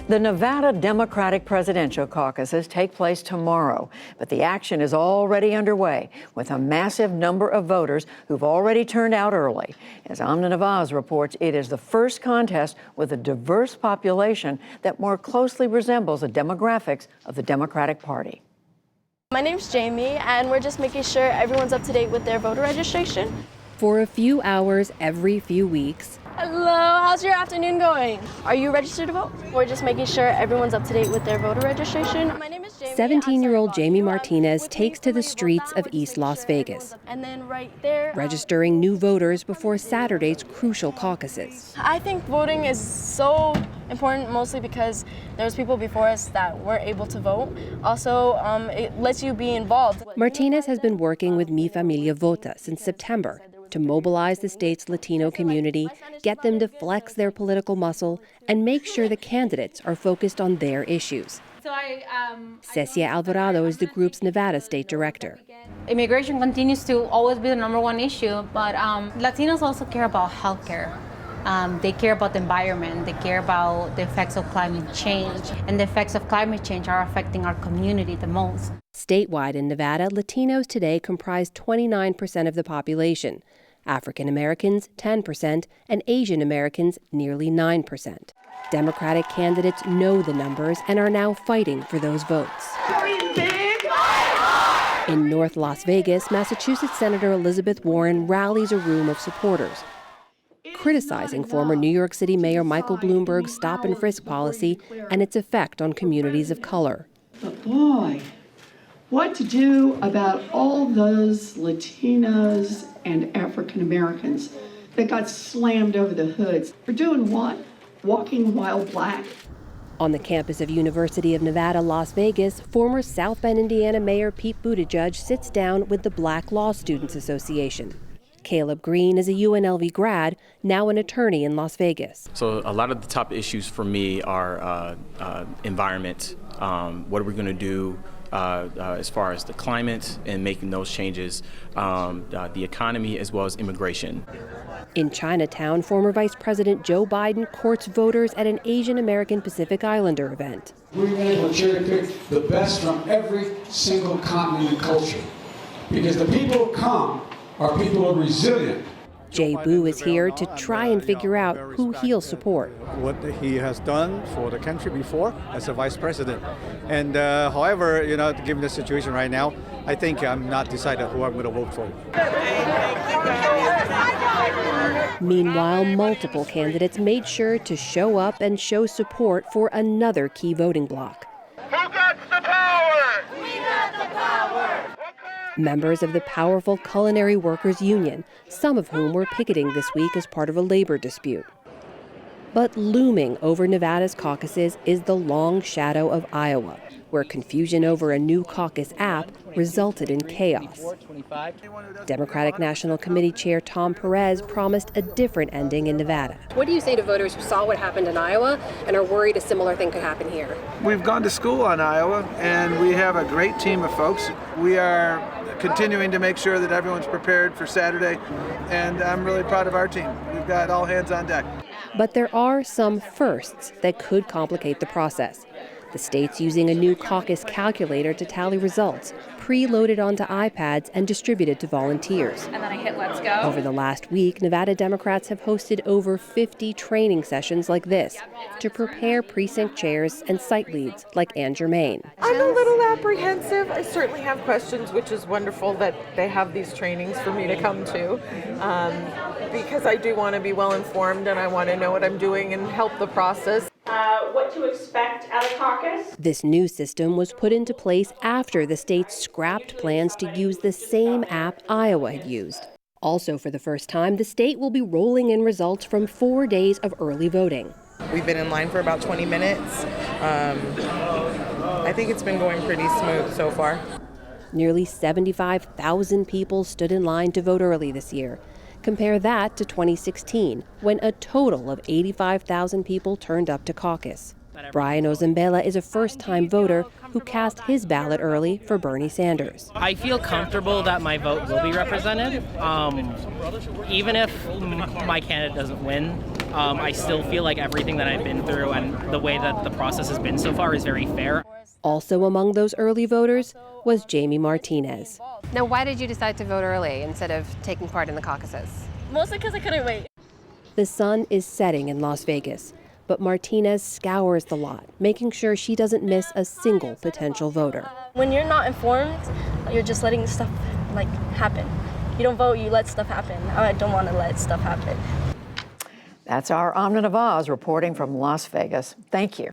The Nevada Democratic presidential caucuses take place tomorrow, but the action is already underway with a massive number of voters who've already turned out early. As Amna Nawaz reports, it is the first contest with a diverse population that more closely resembles the demographics of the Democratic Party. My name's Jamie, and we're just making sure everyone's up to date with their voter registration. For a few hours every few weeks. Hello, how's your afternoon going? Are you registered to vote? We're just making sure everyone's up to date with their voter registration. My name is Jamie. 17-year-old Jamie Martinez takes to the streets of East Las Vegas, and then right there, registering new voters before Saturday's crucial caucuses. I think voting is so important, mostly because there's people before us that were able to vote. Also, it lets you be involved. Martinez has been working with Mi Familia Vota since September to mobilize the state's Latino community, get them to flex their political muscle, and make sure the candidates are focused on their issues. Cecia Alvarado is the group's Nevada state director. Immigration continues to always be the #1 issue, but Latinos also care about healthcare. They care about the environment, they care about the effects of climate change, and the effects of climate change are affecting our community the most. Statewide in Nevada, Latinos today comprise 29% of the population, African Americans 10%, and Asian Americans nearly 9%. Democratic candidates know the numbers and are now fighting for those votes. In North Las Vegas, Massachusetts Senator Elizabeth Warren rallies a room of supporters, criticizing former New York City Mayor Michael Bloomberg's stop and frisk policy and its effect on communities of color. But boy, what to do about all those Latinos and African Americans that got slammed over the hoods? For doing what? Walking while black. On the campus of University of Nevada, Las Vegas, former South Bend, Indiana Mayor Pete Buttigieg sits down with the Black Law Students Association. Caleb Green is a UNLV grad, now an attorney in Las Vegas. So a lot of the top issues for me are environment. What are we going to do as far as the climate and making those changes, the economy, as well as immigration. In Chinatown, former Vice President Joe Biden courts voters at an Asian American Pacific Islander event. We've been able to cherry pick the best from every single continent and culture, because the people who come are people who are resilient. Jay Boo is here to try and figure out who he'll support. What he has done for the country before as a vice president. And however, given the situation right now, I think I'm not decided who I'm going to vote for. Meanwhile, multiple candidates made sure to show up and show support for another key voting bloc. Who got the power? We got the power. Members of the powerful Culinary Workers Union, some of whom were picketing this week as part of a labor dispute. But looming over Nevada's caucuses is the long shadow of Iowa, where confusion over a new caucus app resulted in chaos. Democratic National Committee Chair Tom Perez promised a different ending in Nevada. What do you say to voters who saw what happened in Iowa and are worried a similar thing could happen here? We've gone to school on Iowa, and we have a great team of folks. We are continuing to make sure that everyone's prepared for Saturday, and I'm really proud of our team. We've got all hands on deck. But there are some firsts that could complicate the process. The state's using a new caucus calculator to tally results, preloaded onto iPads and distributed to volunteers. And then I hit let's go. Over the last week, Nevada Democrats have hosted over 50 training sessions like this to prepare precinct chairs and site leads like Ann Germain. I'm a little apprehensive. I certainly have questions, which is wonderful that they have these trainings for me to come to, because I do want to be well informed and I want to know what I'm doing and help the process. What to expect at a caucus? This new system was put into place after the state scrapped plans to use the same app Iowa had used. Also, for the first time, the state will be rolling in results from 4 days of early voting. We've been in line for about 20 minutes. I think it's been going pretty smooth so far. Nearly 75,000 people stood in line to vote early this year. Compare that to 2016, when a total of 85,000 people turned up to caucus. Brian Ozambela is a first-time voter who cast his ballot early for Bernie Sanders. I feel comfortable that my vote will be represented. Even if my candidate doesn't win, I still feel like everything that I've been through and the way that the process has been so far is very fair. Also among those early voters was Jamie Martinez. Now, why did you decide to vote early instead of taking part in the caucuses? Mostly because I couldn't wait. The sun is setting in Las Vegas, but Martinez scours the lot, making sure she doesn't miss a single potential voter. When you're not informed, you're just letting stuff happen. You don't vote, you let stuff happen. I don't want to let stuff happen. That's our Amna Nawaz reporting from Las Vegas. Thank you.